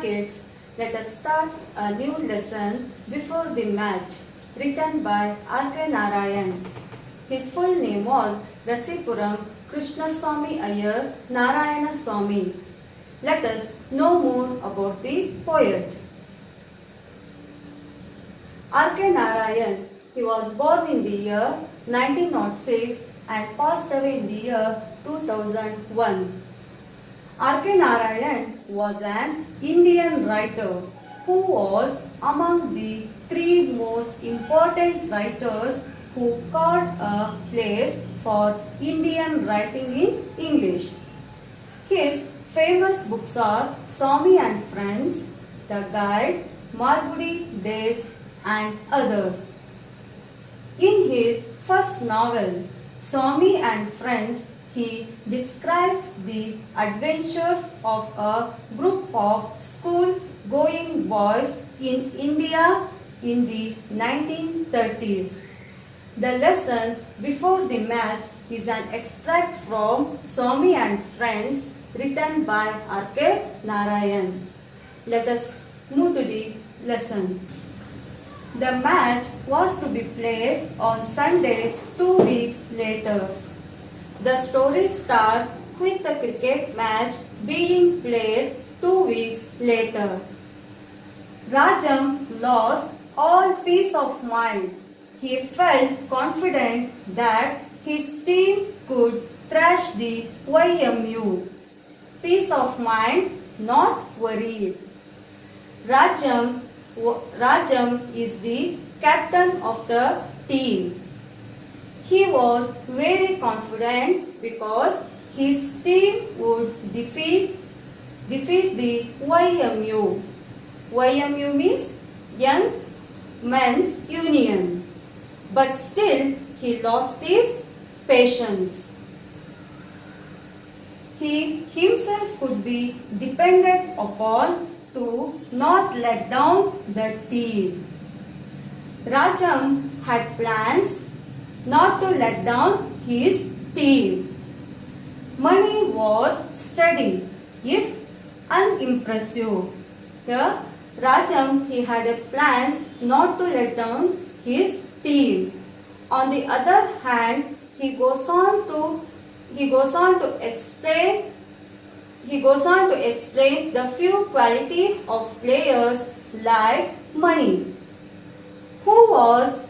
kids, let us start a new lesson before the match written by R.K. Narayan. His full name was Rasipuram Krishnaswamy Iyer Narayana Swamy. Let us know more about the poet. R.K. Narayan, he was born in the year 1906 and passed away in the year 2001. R.K. Narayan was an Indian writer who was among the three most important writers who carved a place for Indian writing in English. His famous books are Swamy and Friends, The Guide, Malgudi Days and others. In his first novel, Swamy and Friends, he describes the adventures of a group of school-going boys in India in the 1930s. The lesson before the match is an extract from Swamy and Friends written by R.K. Narayan. Let us move to the lesson. The match was to be played on Sunday 2 weeks later. The story starts with the cricket match being played 2 weeks later. Rajam lost all peace of mind. He felt confident that his team could thrash the YMU. Peace of mind, not worried. Rajam is the captain of the team. He was very confident because his team would defeat the YMU. YMU means Young Men's Union. But still he lost his patience. He himself could be depended upon to not let down the team. Rajam had plans not to let down his team. Mani was steady, if unimpressive. Here, Rajam, he had a plans not to let down his team. On the other hand, he goes on to explain the few qualities of players like Mani, who was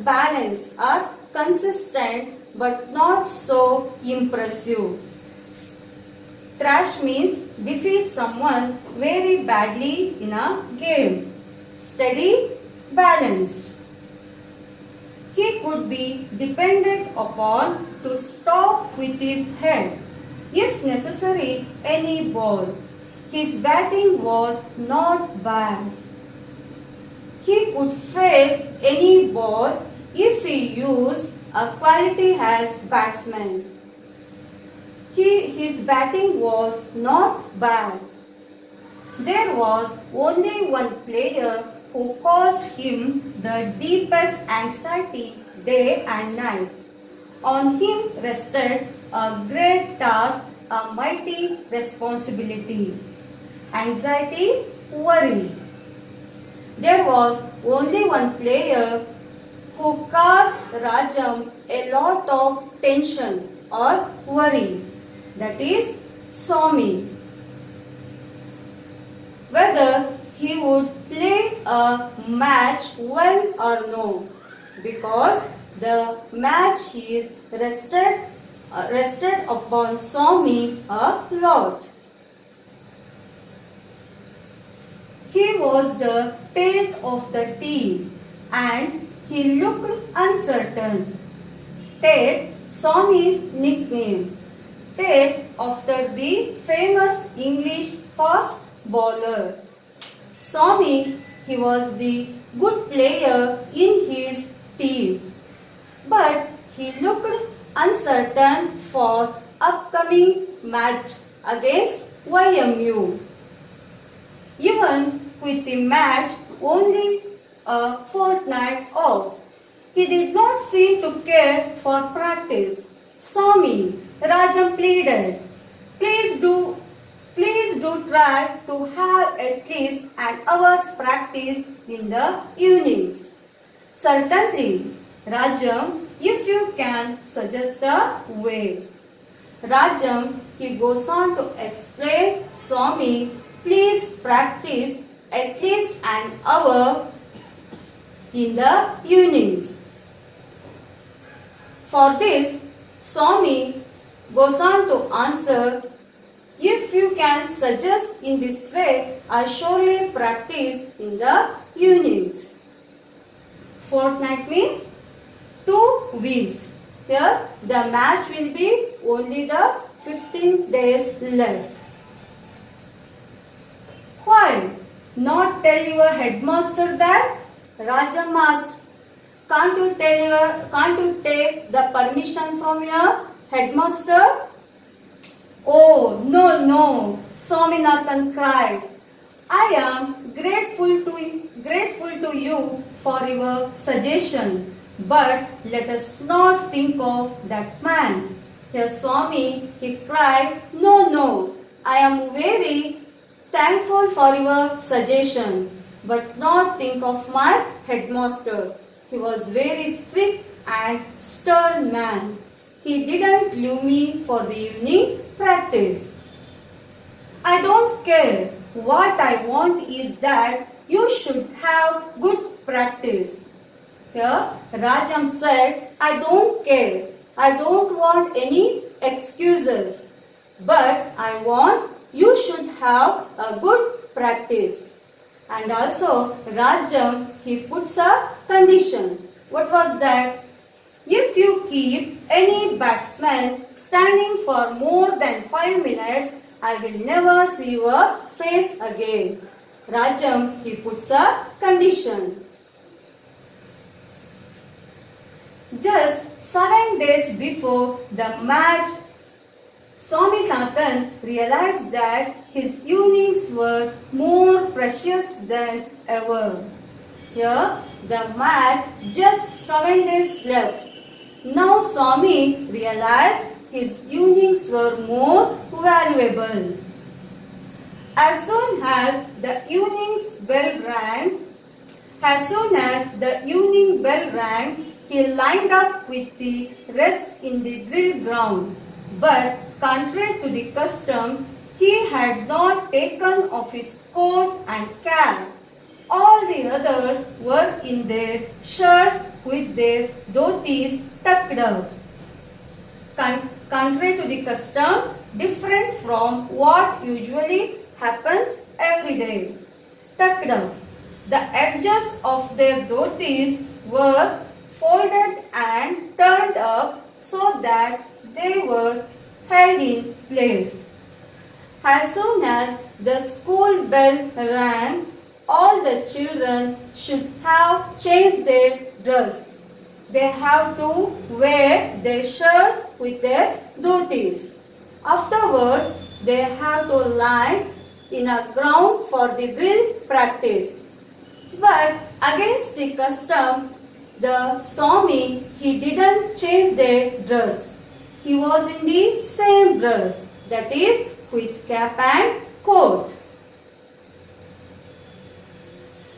balanced or consistent but not so impressive. Thrash means defeat someone very badly in a game. Steady, balanced. He could be depended upon to stop with his head, if necessary, any ball. His batting was not bad. He could face any ball if he used a quality as batsman. His batting was not bad. There was only one player who caused him the deepest anxiety day and night. On him rested a great task, a mighty responsibility. Anxiety, worry. There was only one player who caused Rajam a lot of tension or worry. That is Swamy. Whether he would play a match well or no, because the match is rested upon Swamy a lot. He was the 10th of the team and he looked uncertain. Ted, Swamy's nickname. Ted after the famous English fast bowler. Swamy, he was the good player in his team, but he looked uncertain for upcoming match against YMU. Even with the match only a fortnight off, he did not seem to care for practice. Swamy, Rajam pleaded, Please do try to have at least an hour's practice in the evenings. Certainly, Rajam, if you can suggest a way. Rajam, he goes on to explain, Swami, please practice at least an hour in the evenings. For this, Swami goes on to answer, if you can suggest in this way, I surely practice in the evenings. Fortnight means 2 weeks. Here the match will be only the 15 days left. Why not tell your headmaster that? Rajam asked. Can't you take the permission from your headmaster? Oh, no, Swaminathan cried. I am grateful to you for your suggestion, but let us not think of that man. Here Swami, he cried, no, I am very thankful for your suggestion, but not think of my headmaster. He was very strict and stern man. He didn't leave me for the evening practice. I don't care. What I want is that you should have good practice. Here Rajam said, I don't care. I don't want any excuses. But I want you should have a good practice. And also Rajam, he puts a condition. What was that? If you keep any batsman standing for more than 5 minutes, I will never see your face again. Rajam, he puts a condition. Just 7 days before the match, Swaminathan realized that his evenings were more precious than ever. Here, the match just 7 days left. Now Swami realized his evenings were more valuable. As soon as the evening bell rang, he lined up with the rest in the drill ground. But contrary to the custom, he had not taken off his coat and cap. All the others were in their shirts with their dhotis tucked up. Contrary to the custom, different from what usually happens every day. Tucked up. The edges of their dhotis were folded and turned up so that they were held in place. As soon as the school bell rang, all the children should have changed their dress. They have to wear their shirts with their dhotis. Afterwards, they have to lie in a ground for the drill practice. But against the custom, the Swami, he didn't change their dress. He was in the same dress, that is, with cap and coat.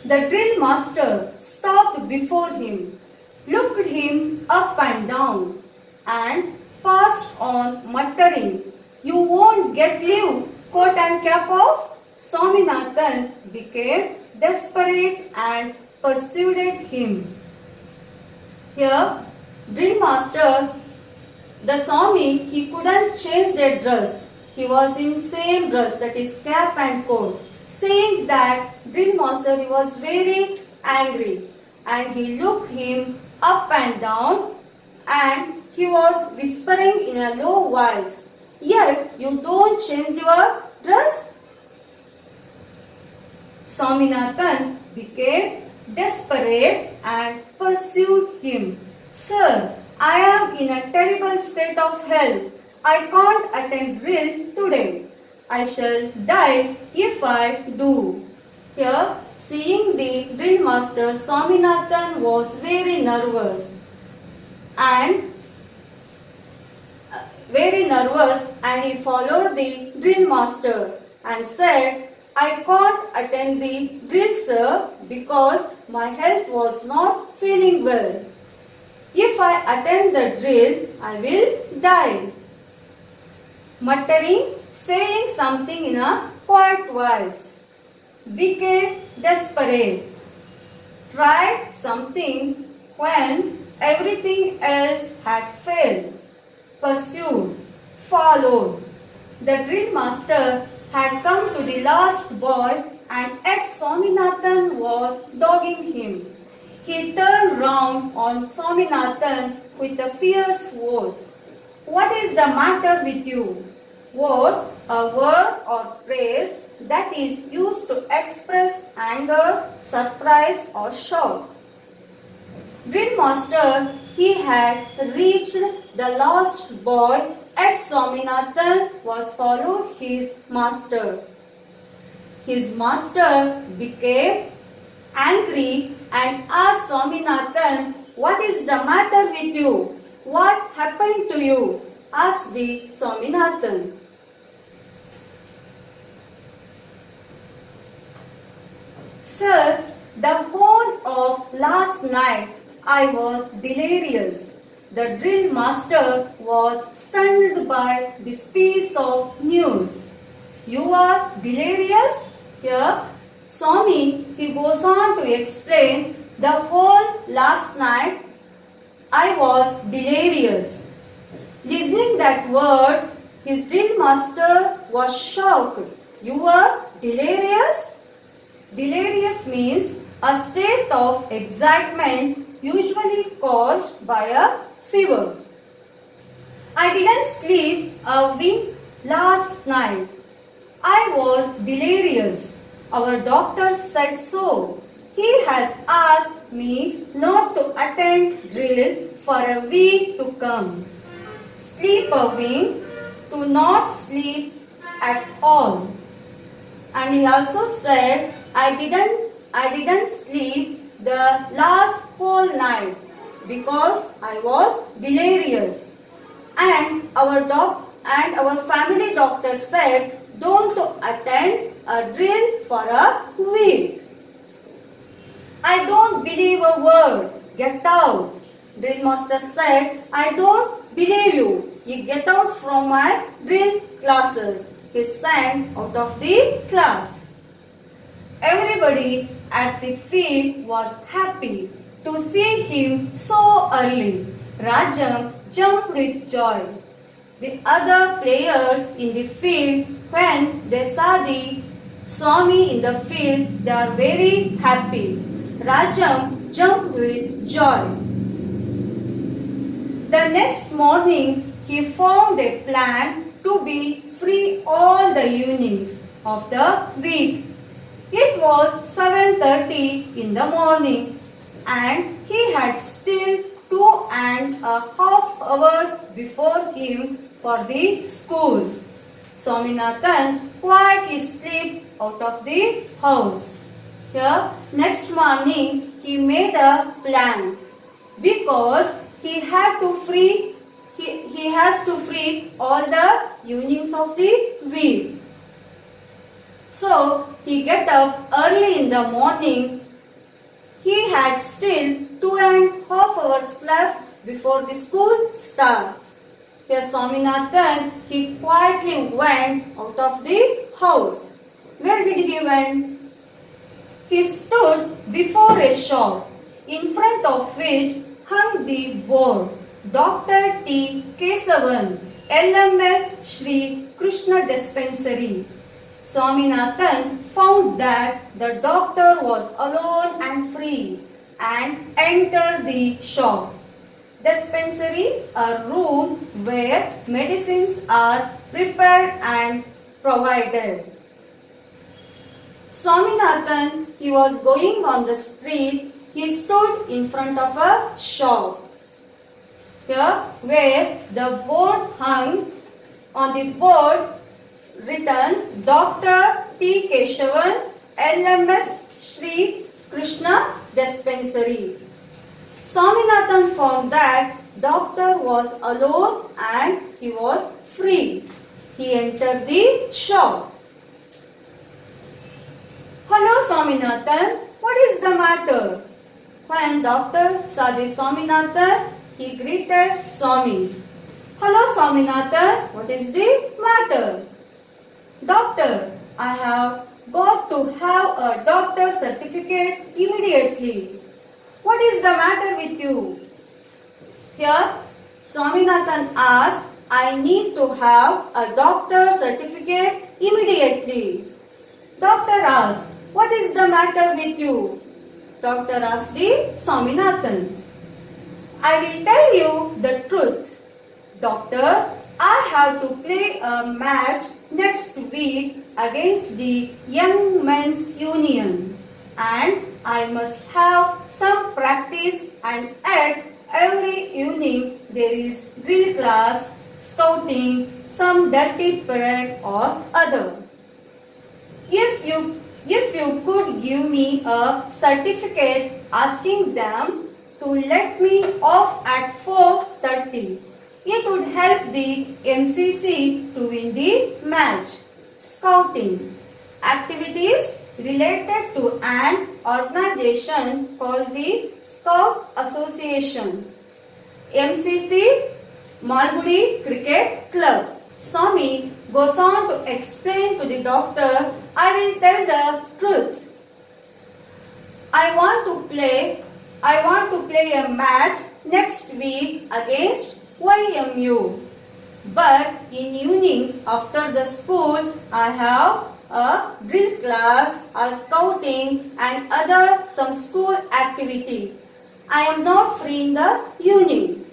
The drill master stopped before him, looked him up and down, and passed on muttering, "You won't get leave, coat and cap off?" Swaminathan became desperate and pursued him. Here, drill master, the Swami, he couldn't change their dress. He was in same dress, that is cap and coat. Seeing that, drill master, he was very angry, and he looked him up and down, and he was whispering in a low voice, "Yet you don't change your dress?" Swaminathan became desperate and pursued him. "Sir, I am in a terrible state of health. I can't attend drill today. I shall die if I do." Here, seeing the drill master, Swaminathan was very nervous and he followed the drill master. and said, I can't attend the drill, sir, because my health was not feeling well. If I attend the drill, I will die. Muttering, saying something in a quiet voice, became desperate. Tried something when everything else had failed. Pursued, followed. The drill master had come to the last boy and ex Swaminathan was dogging him. He turned round on Swaminathan with a fierce oath. What is the matter with you? Oath, a word or phrase that is used to express anger, surprise or shock. Drill master, he had reached the last boy. Ex Swaminathan was followed his master. His master became angry and asked Swaminathan, what is the matter with you? What happened to you? Asked the Swaminathan. Sir, the whole of last night I was delirious. The drill master was stunned by this piece of news. You are delirious? Here, Swami, he goes on to explain, the whole last night I was delirious. Listening that word, his drill master was shocked. You are delirious? Delirious means a state of excitement usually caused by a fever. I didn't sleep a wink last night. I was delirious. Our doctor said so. He has asked me not to attend drill for a week to come. Sleep a wink to not sleep at all. And he also said, I didn't sleep the last whole night because I was delirious. And our family doctor said, don't attend a drill for a week. I don't believe a word. Get out. Drill master said, I don't believe you. You get out from my drill classes. He sent out of the class. Everybody at the field was happy to see him so early. Rajam jumped with joy. The other players in the field, when they saw the Swami in the field, they are very happy. Rajam jumped with joy. The next morning, he formed a plan to be free all the evenings of the week. It was 7:30 in the morning and he had still 2.5 hours before him for the school. Swaminathan quietly slipped out of the house. Here, next morning, he made a plan because he has to free all the evenings of the week. So he get up early in the morning. He had still 2.5 hours left before the school start. Here Swaminathan, he quietly went out of the house. Where did he went? He stood before a shop, in front of which hung the board, Dr. T. Kesavan, LMS Shri Krishna Dispensary. Swaminathan found that the doctor was alone and free and entered the shop. Dispensary, a room where medicines are prepared and provided. Swaminathan, he was going on the street. He stood in front of a shop. Here, where the board hung, on the board written Dr. T. Kesavan, LMS Shri Krishna Dispensary. Swaminathan found that doctor was alone and he was free. He entered the shop. Hello Swaminathan, what is the matter? When doctor saw the Swaminathan, he greeted Swami. Hello Swaminathan, what is the matter? Doctor, I have got to have a doctor's certificate immediately. What is the matter with you? Here, Swaminathan asked, I need to have a doctor's certificate immediately. Doctor asked, what is the matter with you? Doctor asked the Swaminathan. I will tell you the truth. Doctor, I have to play a match next week against the Young Men's Union and I must have some practice and at every evening there is drill class, scouting, some dirty parade or other. If you could give me a certificate asking them to let me off at 4:30, it would help the MCC to win the match. Scouting activities related to an organization called the Scout Association. MCC Malgudi Cricket Club. Swami goes on to explain to the doctor, I will tell the truth. I want to play a match next week against YMU. But in evenings after the school, I have a drill class, a scouting and other some school activity. I am not free in the evening.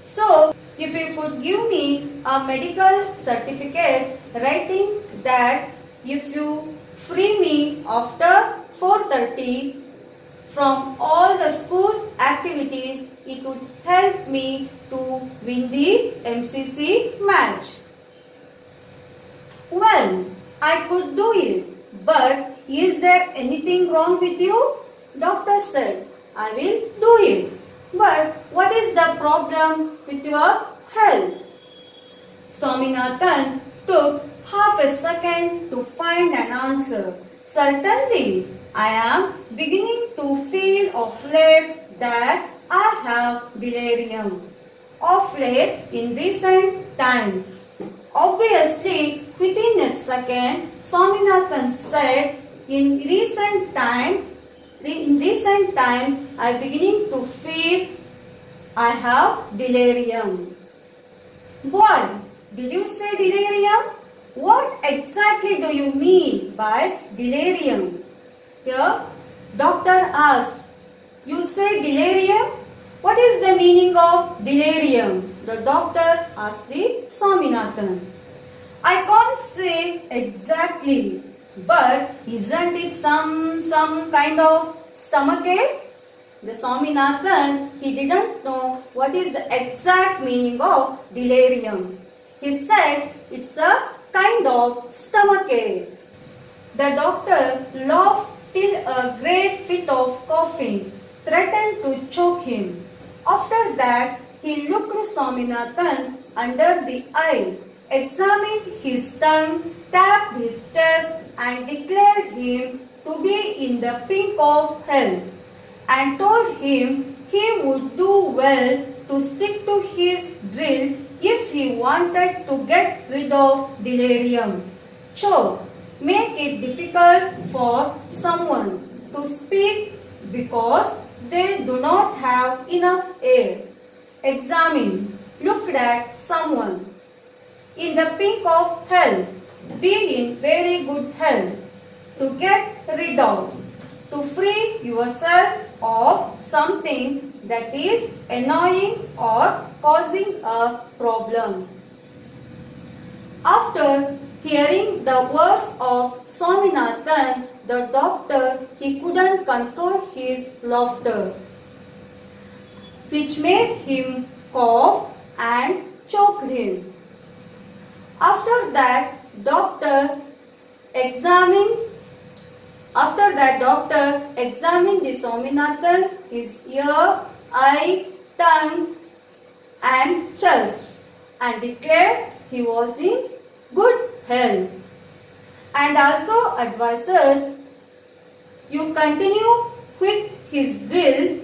So, if you could give me a medical certificate writing that if you free me after 4:30 from all the school activities, it would help me to win the MCC match. Well, I could do it, but is there anything wrong with you? Doctor said, I will do it. But what is the problem with your health? Swaminathan took half a second to find an answer. Certainly, I am beginning to feel of late that I have delirium. Of late in recent times. Obviously, within a second, Swaminathan said, in recent times, I am beginning to feel I have delirium. Boy, did you say delirium? What exactly do you mean by delirium? Here, doctor asked, you say delirium? What is the meaning of delirium? The doctor asked the Swaminathan. I can't say exactly, but isn't it some kind of stomachache? The Swaminathan, he didn't know what is the exact meaning of delirium. He said it's a kind of stomachache. The doctor laughed till a great fit of coughing threatened to choke him. After that, he looked Swaminathan under the eye, examined his tongue, tapped his chest and declared him to be in the pink of health and told him he would do well to stick to his drill if he wanted to get rid of delirium. Choke, make it difficult for someone to speak because they do not have enough air. Examine, looked at someone in the pink of health, be in very good health, to get rid of, to free yourself of something that is annoying or causing a problem. After hearing the words of Swaminathan, the doctor, he couldn't control his laughter, which made him cough and choked him. After that, doctor examined the Swaminathan, his ear, eye, tongue and chest and declared he was in good health. and also advises you continue with his drill.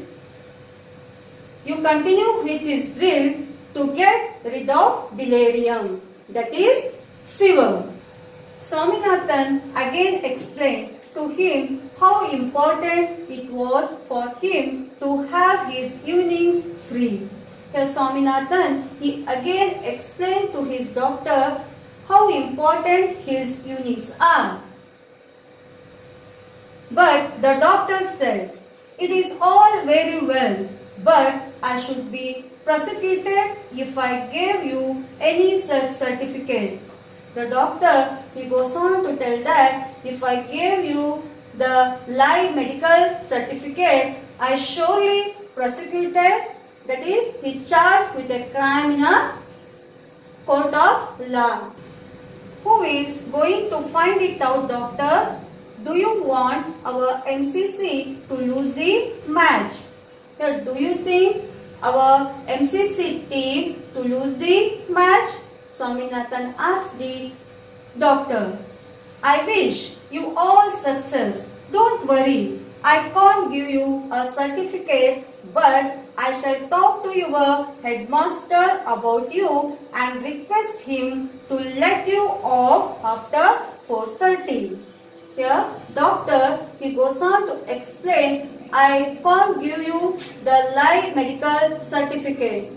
You continue with his drill to get rid of delirium, that is fever. Swaminathan again explained to him how important it was for him to have his evenings free. Here Swaminathan, he again explained to his doctor how important his evenings are. But the doctor said, it is all very well, but I should be prosecuted if I gave you any such certificate. The doctor, he goes on to tell that if I gave you the live medical certificate, I surely prosecuted, that is, he charged with a crime in a court of law. Who is going to find it out, doctor? Do you want our MCC to lose the match? Do you think our MCC team to lose the match? Swaminathan asked the doctor. I wish you all success. Don't worry. I can't give you a certificate, but I shall talk to your headmaster about you and request him to let you off after 4:30. Here, doctor, he goes on to explain, I can't give you the live medical certificate,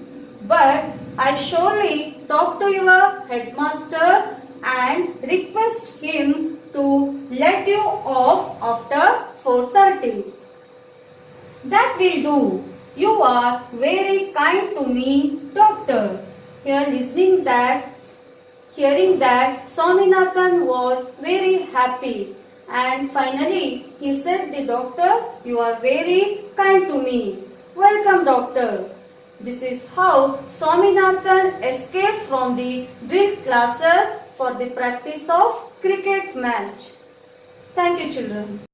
but I surely talk to your headmaster and request him to let you off after 4:30. That will do. You are very kind to me, doctor. Here hearing that, Swaminathan was very happy. And finally, he said, the doctor, you are very kind to me. Welcome, doctor. This is how Swaminathan escaped from the drill classes for the practice of cricket match. Thank you, children.